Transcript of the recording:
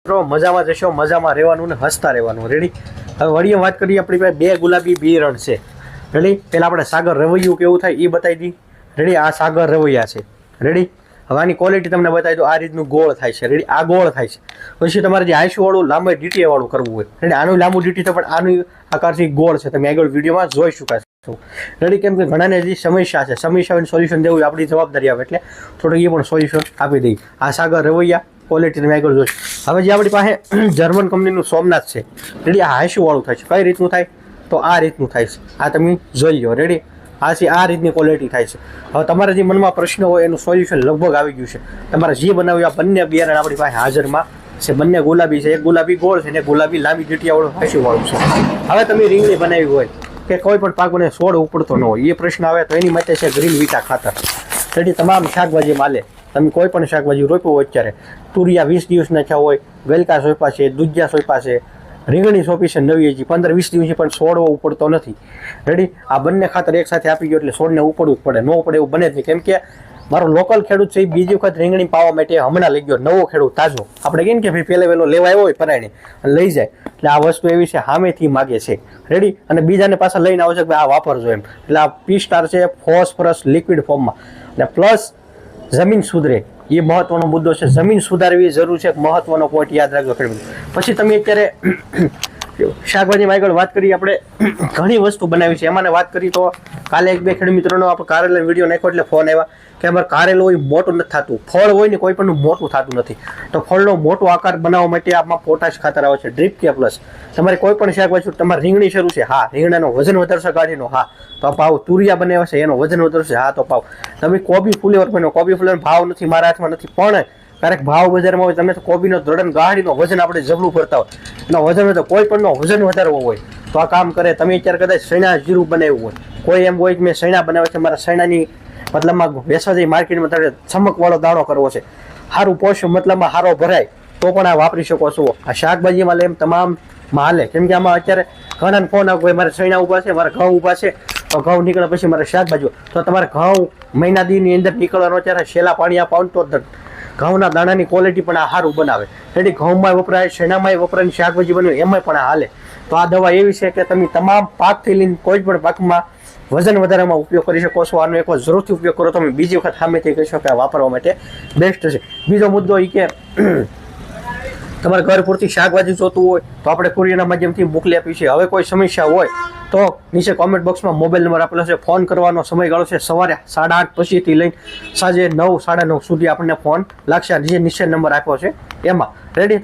મિત્રો, મજામાં જશો, મજામાં રહેવાનું ને હસતા રહેવાનું. રેડી? હવે વળીએ વાત કરીએ. આપણી પાસે 2 ગુલાબી બિયારણ છે. રેડી? પહેલાં આપણે સાગર રવૈયું કેવું થાય એ બતાવી દી. રેડી? આ સાગર રવૈયા છે. રેડી? હવે આની ક્વોલિટી તમને બતાવી દો. આ રીતનું ગોળ થાય છે. રેડી? આ ગોળ થાય છે. પછી તમારે જે આઈસુવાળું લાંબા ડીટીવાળું કરવું હોય, રેડી? આનું લાંબુ ડીટી તો પણ આનું આકારથી ગોળ છે. તમે આગળ વિડીયોમાં જોઈ શકાય. રેડી? કેમ કે ઘણાને હજી સમસ્યા છે, સમસ્યાનું સોલ્યુશન દેવું આપણી જવાબદારી આવે, એટલે થોડુંક એ પણ સોલ્યુશન આપી દઈએ. આ સાગર રવૈયા ક્વોલિટી તમે આગળ જોઈ. હવે જે આપણી પાસે જર્મન કંપનીનું સોમનાથ છે. રેડી? આ હાઈસુવાળું થાય છે. કઈ રીતનું થાય? તો આ રીતનું થાય છે. આ તમે જોઈ લો. રેડી? આ રીતની ક્વોલિટી થાય છે. હવે તમારા જે મનમાં પ્રશ્ન હોય એનું સોલ્યુશન લગભગ આવી ગયું છે. તમારે જે બનાવ્યું આ બંને બિયારણ આપણી પાસે હાજરમાં છે. બંને ગુલાબી છે. એક ગુલાબી ગોળ છે ને ગુલાબી લાંબી ડીટીવાળું હાઈસુવાળું છે. હવે તમે રીંગણી બનાવી હોય કે કોઈ પણ પાકને છોડ ઉપડતો ન હોય, એ પ્રશ્ન આવે તો એની માટે છે ગ્રીન વિટા ખાતર. તેથી તમામ શાકભાજી માલે તમે કોઈ પણ શાકભાજી રોપ્યું હોય, અત્યારે તુરિયા 20 દિવસના થયા હોય, ગલકા સોંપા છે, દૂધિયા સોંપા છે, રીંગણી સોંપી છે નવી, હજી 15-20 દિવસથી પણ છોડવો ઉપડતો નથી. રેડી? આ બંને ખાતર એકસાથે આપી ગયો એટલે છોડને ઉપડવું જ પડે. ન ઉપડે એવું બને જ નહીં. કેમ કે મારો લોકલ ખેડૂત છે એ બીજી વખત રીંગણી પાવા માટે હમણાં લઈ ગયો. નવો ખેડૂત તાજો, આપણે કહીએ ને કે ભાઈ પહેલે વહેલો લેવા આવ્યો હોય પરાયણે અને લઈ જાય. એટલે આ વસ્તુ એવી છે, સામેથી માગે છે. રેડી? અને બીજાને પાછા લઈને આવશે કે આ વાપરજો એમ. એટલે આ P-Star છે ફોસ્ફરસ લિક્વિડ ફોર્મમાં. એટલે પ્લસ જમીન સુધરે એ મહત્વનો મુદ્દો છે. જમીન સુધારવી જરૂર છે, મહત્વનો પોઈન્ટ યાદ રાખજો ખેડૂત. પછી તમે અત્યારે શાકભાજીમાં આગળ વાત કરીએ. આપણે ઘણી વસ્તુ બનાવી છે. એમાંને વાત કરી તો કાલે 1-2 ખેડૂત મિત્રોનો આપણે કારેલાનો વિડીયો નાખ્યો એટલે ફોન આવ્યા કે અમારે કારેલું હોય મોટું નથી થતું. ફળ હોય ને કોઈ પણ મોટું થતું નથી. તો ફળનો મોટો આકાર બનાવવા માટે આમાં પોટાશ ખાતર આવે છે, ડ્રીપ કે પ્લસ. તમારે કોઈ પણ શાકભાજી, તમારે રીંગણી શરૂ છે, હા રીંગણાનો વજન વધારશે કાઢીનો, હા તો પાવ. તુરિયા બનાવ્યા છે એનો વજન વધારશે, હા તો પાવ. તમે કોબી ફુલેવર બનો, કોબી ફુલેવર ભાવ નથી મારા હાથમાં નથી, પણ ક્યારેક ભાવ બજારમાં હોય તમને તો કોબીનો દડન ગાડીનો વજન આપણે જબલું ભરતા હોય, એનો વજન હોય તો કોઈ પણનો વજન વધારવો હોય તો આ કામ કરે. તમે અત્યારે કદાચ સૈણા જીરું બનાવ્યું હોય, કોઈ એમ હોય કે મેં સૈણા બનાવ્યા છે, મારા સૈણાની મતલબમાં વેચવા જઈ માર્કેટમાં તમારે ચમકવાળો દાણો કરવો છે, સારું પોષણ મતલબમાં સારો ભરાય, તો પણ આ વાપરી શકો છો. આ શાકભાજીમાં એમ તમામ હાલે. કેમ કે આમાં અત્યારે ઘણા ફોન આવે, મારે સૈણા ઊભા છે, મારા ઘઉં ઊભા છે, તો ઘઉં નીકળે પછી મારે શાકભાજી, તો તમારે ઘઉં મહિના દીની અંદર નીકળવાનો અત્યારે છેલ્લા પાણી આપાવ તો ઘઉંના દાણાની ક્વોલિટી પણ આ સારું બનાવે. એટલે ઘઉંમાં વપરાય, શેણામાં વપરાય, શાકભાજી બને એમાં પણ હાલે. તો આ દવા એવી છે કે તમે તમામ પાકથી લઈને કોઈ પણ પાકમાં વજન વધારવામાં ઉપયોગ કરી શકો છો. આનો એકવાર જરૂરથી ઉપયોગ કરો. તમે બીજી વખત સામેથી કહી શકો કે આ વાપરવા માટે બેસ્ટ છે. બીજો મુદ્દો એ કે તમારે ઘર પૂરતી શાકભાજી જોતું હોય તો આપણે કુરિયરના માધ્યમથી મોકલી આપીએ છીએ. હવે કોઈ સમસ્યા હોય તો નીચે કોમેન્ટ બોક્સમાં મોબાઈલ નંબર આપેલો છે. ફોન કરવાનો સમયગાળો છે સવારે 8:30 પછીથી લઈને સાંજે 9, 9:30 સુધી આપણને ફોન લાગશે. જે નીચે નંબર આપ્યો છે એમાં. રેડી?